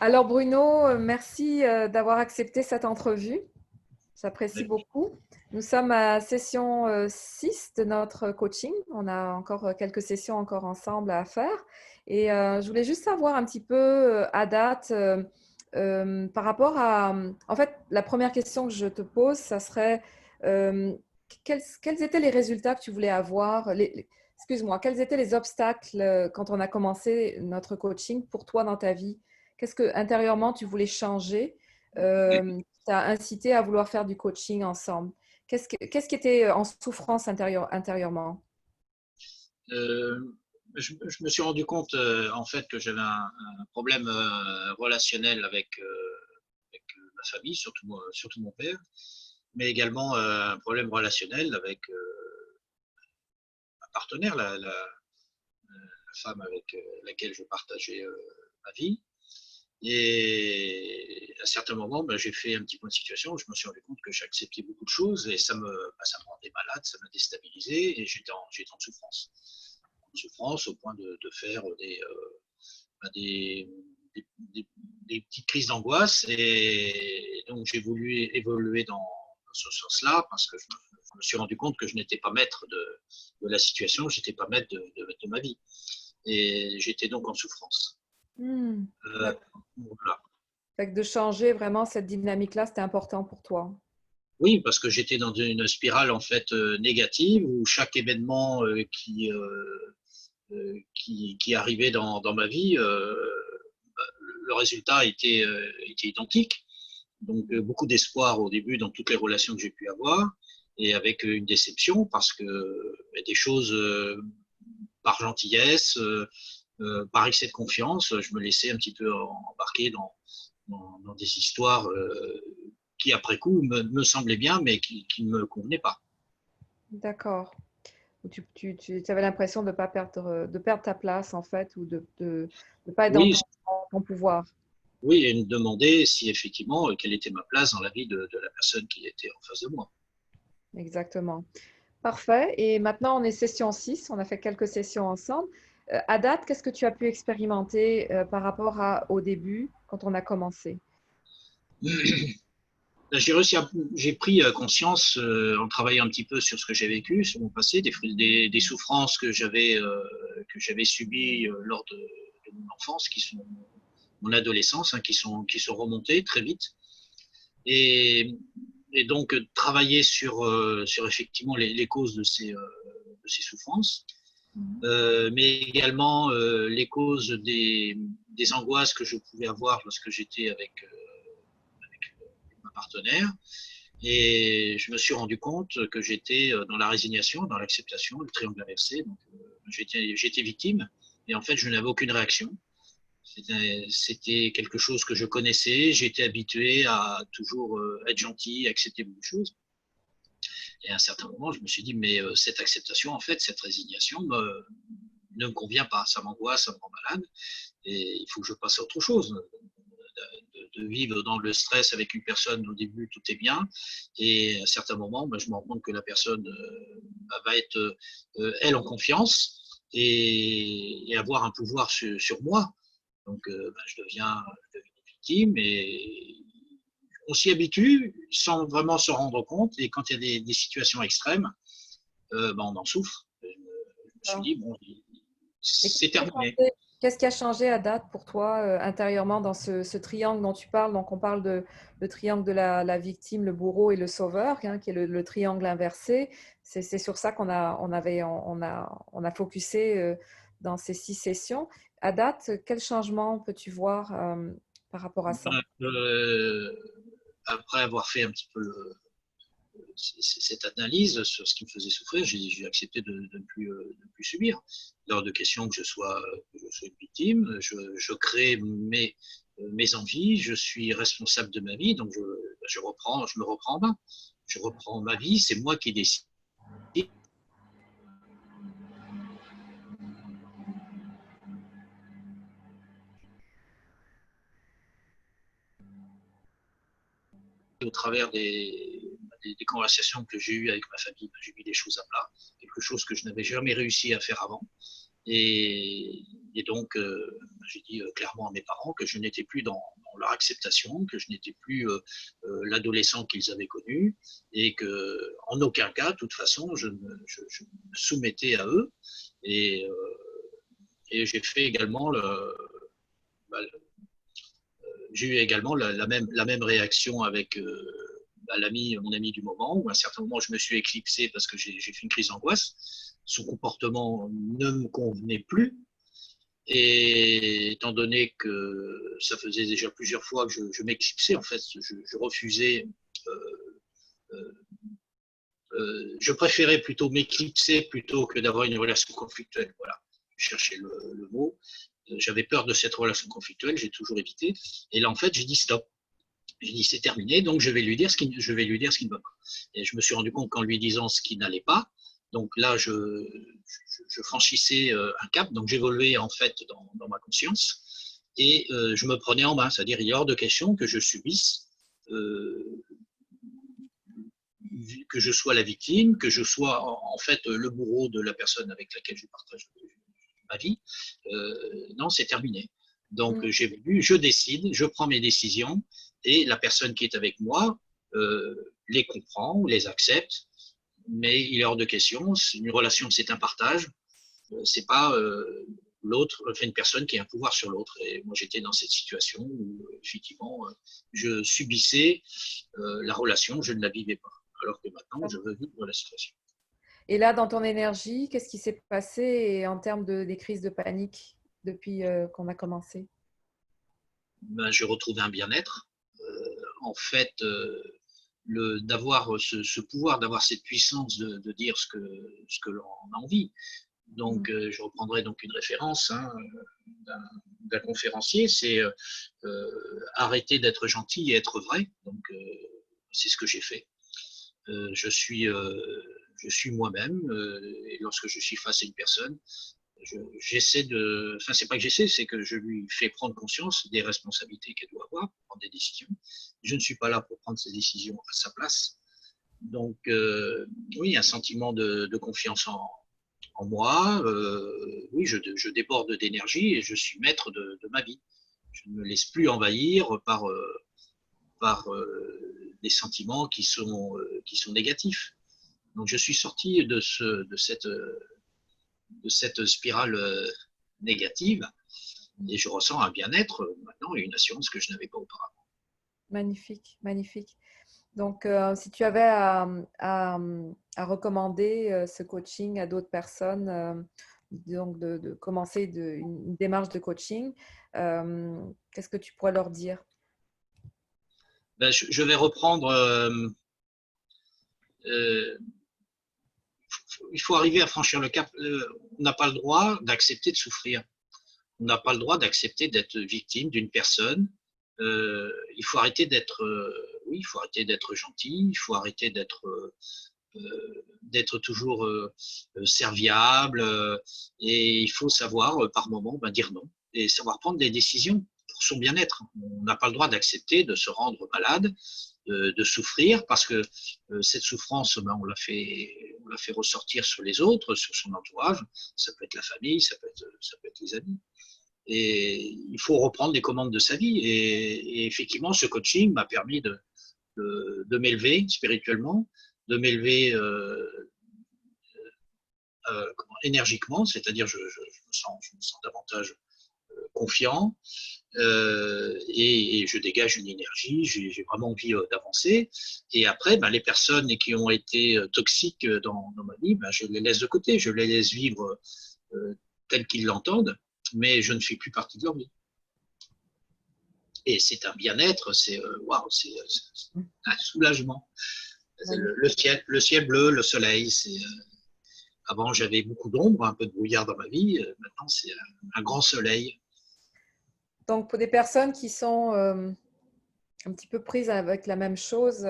Alors Bruno, merci d'avoir accepté cette entrevue. J'apprécie Ouais. beaucoup. Nous sommes à session 6 de notre coaching. On a encore quelques sessions encore ensemble à faire. Et je voulais juste savoir un petit peu à date par rapport à... En fait, la première question que je te pose, ça serait euh, quels étaient les résultats que tu voulais avoir excuse-moi, quels étaient les obstacles quand on a commencé notre coaching pour toi dans ta vie? Qu'est-ce que intérieurement tu voulais changer? Qui t'a incité à vouloir faire du coaching ensemble. Qu'est-ce qui était en souffrance intérieurement? Euh, je me suis rendu compte en fait que j'avais un problème relationnel avec ma famille, surtout mon père, mais également un problème relationnel avec ma partenaire, la femme avec laquelle je partageais ma vie. Et à certains moments, ben, j'ai fait un petit point de situation. Je me suis rendu compte que j'acceptais beaucoup de choses et ça me rendait malade, ça me déstabilisait et j'étais en souffrance. En souffrance au point de faire ben, des petites crises d'angoisse. Et donc, j'ai voulu évoluer dans ce sens-là parce que je me suis rendu compte que je n'étais pas maître de la situation, je n'étais pas maître de ma vie. Et j'étais donc en souffrance. Hmm, Euh, d'accord. voilà. Fait que de changer vraiment cette dynamique-là, c'était important pour toi. Oui, parce que j'étais dans une spirale en fait négative où chaque événement qui arrivait dans ma vie, le résultat était identique. Donc beaucoup d'espoir au début dans toutes les relations que j'ai pu avoir et avec une déception parce que des choses par gentillesse, par excès de confiance, je me laissais un petit peu embarquer dans des histoires qui après coup me semblaient bien mais qui ne me convenaient pas. D'accord. Ou tu avais l'impression de perdre ta place, en fait, ou de ne pas être dans Oui, ton pouvoir. oui, et me demander si effectivement quelle était ma place dans la vie de la personne qui était en face de moi. Exactement. Parfait. Et maintenant, on est session 6. On a fait quelques sessions ensemble. À date, qu'est-ce que tu as pu expérimenter par rapport au début, quand on a commencé? J'ai pris conscience en travaillant un petit peu sur ce que j'ai vécu, sur mon passé, des souffrances que j'avais subies lors de mon enfance, qui sont mon adolescence, hein, qui sont remontées très vite. Et, et donc travailler sur effectivement les causes de ces souffrances, Mhm. mais également les causes des angoisses que je pouvais avoir lorsque j'étais avec ma partenaire. Et je me suis rendu compte que j'étais dans la résignation, dans l'acceptation, le triangle inversé. Donc, j'étais victime et en fait, je n'avais aucune réaction. C'était quelque chose que je connaissais. J'étais habitué à toujours être gentil, accepter beaucoup de choses. Et à un certain moment, je me suis dit, mais cette acceptation, en fait, cette résignation ne me convient pas. Ça m'angoisse, ça me rend malade. Et il faut que je passe à autre chose. De vivre dans le stress avec une personne, au début, tout est bien. Et à certains moments, ben, je me rends compte que la personne va être, elle, en confiance et avoir un pouvoir sur moi. Donc, ben, je deviens victime et on s'y habitue sans vraiment se rendre compte. Et quand il y a des situations extrêmes, ben, on en souffre. Je me suis dit, bon, Et c'est terminé. qu'est-ce qui a changé à date pour toi intérieurement dans ce triangle dont tu parles? Donc, on parle de le triangle de la victime, le bourreau et le sauveur, hein, qui est le triangle inversé. C'est sur ça on a focusé dans ces 6 sessions. À date, quel changement peux-tu voir par rapport à ça? Ben, après avoir fait un petit peu cette analyse sur ce qui me faisait souffrir, j'ai accepté de ne plus subir. Lors de questions que je sois une victime, je crée mes envies, je suis responsable de ma vie, donc je me reprends en main. Je reprends ma vie, c'est moi qui décide au travers des conversations que j'ai eues avec ma famille. J'ai mis les choses à plat, quelque chose que je n'avais jamais réussi à faire avant. Et Et donc, j'ai dit clairement à mes parents que je n'étais plus dans leur acceptation, que je n'étais plus l'adolescent qu'ils avaient connu, et que en aucun cas, de toute façon, je me soumettais à eux. Et, j'ai fait également bah, j'ai eu également la même réaction avec mon ami du moment, où à un certain moment, je me suis éclipsé parce que j'ai fait une crise d'angoisse. Son comportement ne me convenait plus. Et étant donné que ça faisait déjà plusieurs fois que je m'éclipsais, en fait, je refusais, je préférais plutôt m'éclipser plutôt que d'avoir une relation conflictuelle. Voilà, je cherchais le mot. J'avais peur de cette relation conflictuelle, j'ai toujours évité. Et là, en fait, j'ai dit stop. J'ai dit c'est terminé, donc je vais lui dire ce qui ne va pas. Et je me suis rendu compte qu'en lui disant ce qui n'allait pas, donc là, je franchissais un cap, donc j'évoluais en fait dans ma conscience et je me prenais en main, c'est-à-dire il est hors de question que je subisse, que je sois la victime, que je sois en fait le bourreau de la personne avec laquelle je partage ma vie. Non, c'est terminé. Donc j'ai vu, je décide, je prends mes décisions et la personne qui est avec moi les comprend, les accepte, mais il est hors de question. Une relation, c'est un partage. C'est pas l'autre, enfin une personne qui a un pouvoir sur l'autre. Et moi, j'étais dans cette situation où effectivement, je subissais la relation, je ne la vivais pas. Alors que maintenant, je veux vivre la situation. Et là, dans ton énergie, qu'est-ce qui s'est passé en termes des crises de panique depuis qu'on a commencé? Ben, j'ai retrouvé un bien-être. En fait, d'avoir ce pouvoir, d'avoir cette puissance de dire ce que l'on a envie. Donc, je reprendrai donc une référence d'un conférencier, c'est arrêter d'être gentil et être vrai. Donc, c'est ce que j'ai fait. Je suis moi-même et lorsque je suis face à une personne, j'essaie de, enfin c'est pas que j'essaie, c'est que je lui fais prendre conscience des responsabilités qu'elle doit avoir pour prendre des décisions. Je ne suis pas là pour prendre ces décisions à sa place. Donc oui, un sentiment de confiance en moi. Oui, je déborde d'énergie et je suis maître de ma vie. Je ne me laisse plus envahir par des sentiments qui sont négatifs. Donc je suis sorti de cette spirale négative et je ressens un bien-être maintenant et une assurance que je n'avais pas auparavant. Magnifique, magnifique. Donc, si tu avais à recommander ce coaching à d'autres personnes, donc de commencer une démarche de coaching, qu'est-ce que tu pourrais leur dire? Ben, je vais reprendre. Il faut arriver à franchir le cap. On n'a pas le droit d'accepter de souffrir. On n'a pas le droit d'accepter d'être victime d'une personne. Il faut arrêter d'être, oui, il faut arrêter d'être gentil. Il faut arrêter d'être toujours serviable. Et il faut savoir, par moment, ben, dire non et savoir prendre des décisions pour son bien-être. On n'a pas le droit d'accepter de se rendre malade, de souffrir, parce que cette souffrance, ben, on la fait ressortir sur les autres, sur son entourage. Ça peut être la famille, ça peut être les amis. Et il faut reprendre les commandes de sa vie. Et effectivement, ce coaching m'a permis de m'élever spirituellement, de m'élever énergiquement, c'est-à-dire je me sens davantage confiant et je dégage une énergie, j'ai vraiment envie d'avancer. Et après, ben, les personnes qui ont été toxiques dans ma vie, ben, je les laisse de côté, je les laisse vivre telles qu'ils l'entendent, mais je ne fais plus partie de leur vie. Et c'est un bien-être, c'est waouh, c'est un soulagement. Le ciel bleu, le soleil, avant j'avais beaucoup d'ombre, un peu de brouillard dans ma vie, maintenant c'est un grand soleil. Donc, pour des personnes qui sont un petit peu prises avec la même chose,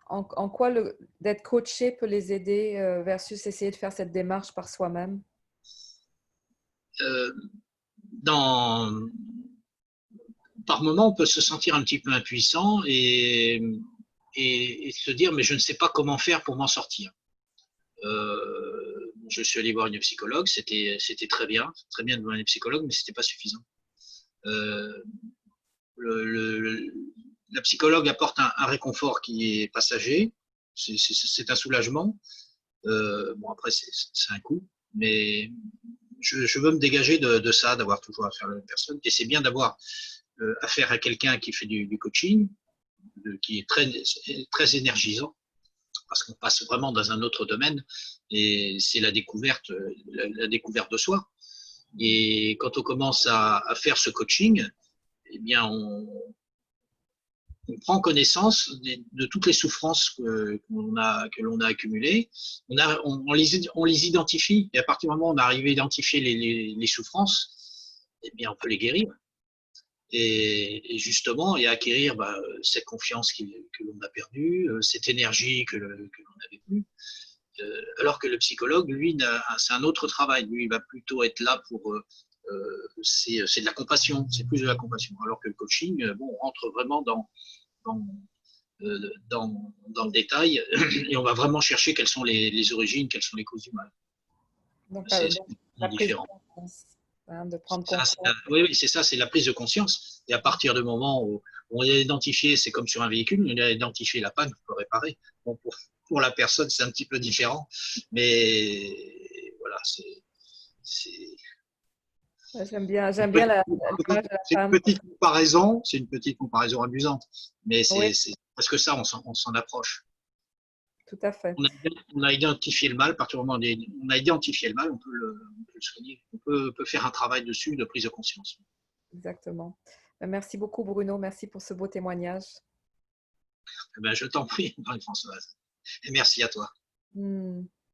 en quoi d'être coaché peut les aider versus essayer de faire cette démarche par soi-même? Dans, par moment, on peut se sentir un petit peu impuissant et se dire mais je ne sais pas comment faire pour m'en sortir. je suis allé voir une psychologue, c'était très bien de voir une psychologue, mais c'était pas suffisant. Euh, le, la psychologue apporte un réconfort qui est passager, c'est un soulagement. Bon, après, c'est un coup, mais je veux me dégager de ça, d'avoir toujours affaire à la même personne. Et c'est bien d'avoir affaire à quelqu'un qui fait du coaching, qui est très énergisant, parce qu'on passe vraiment dans un autre domaine, et c'est la découverte de soi. Et quand on commence à faire ce coaching, eh bien, on prend connaissance de toutes les souffrances que l'on a accumulées. On les identifie, et à partir du moment où on arrive à identifier les souffrances, eh bien, on peut les guérir. Et justement, et acquérir cette confiance que l'on a perdue, cette énergie que l'on avait plus. Alors que le psychologue, lui, c'est un autre travail. Lui, il va plutôt être là pour… c'est de la compassion, c'est plus de la compassion. Alors que le coaching, bon, on rentre vraiment dans, dans le détail et on va vraiment chercher quelles sont les origines, quelles sont les causes du mal. Donc, C'est la prise de différent. conscience, hein, de prendre Ça, conscience. oui, c'est ça, c'est la prise de conscience. Et à partir du moment où on a identifié, c'est comme sur un véhicule, on a identifié la panne, on peut réparer. Bon, pour la personne, c'est un petit peu différent, mais voilà, Ouais, j'aime bien l'image de la c'est femme. une petite comparaison amusante, mais Oui, c'est parce que ça, on s'en approche. tout à fait. On a identifié le mal, à partir du moment où on a identifié le mal, on peut le soigner. On peut faire un travail dessus de prise de conscience. Exactement. Merci beaucoup, Bruno. Merci pour ce beau témoignage. Eh ben, je t'en prie, Marie-Françoise. Et merci à toi.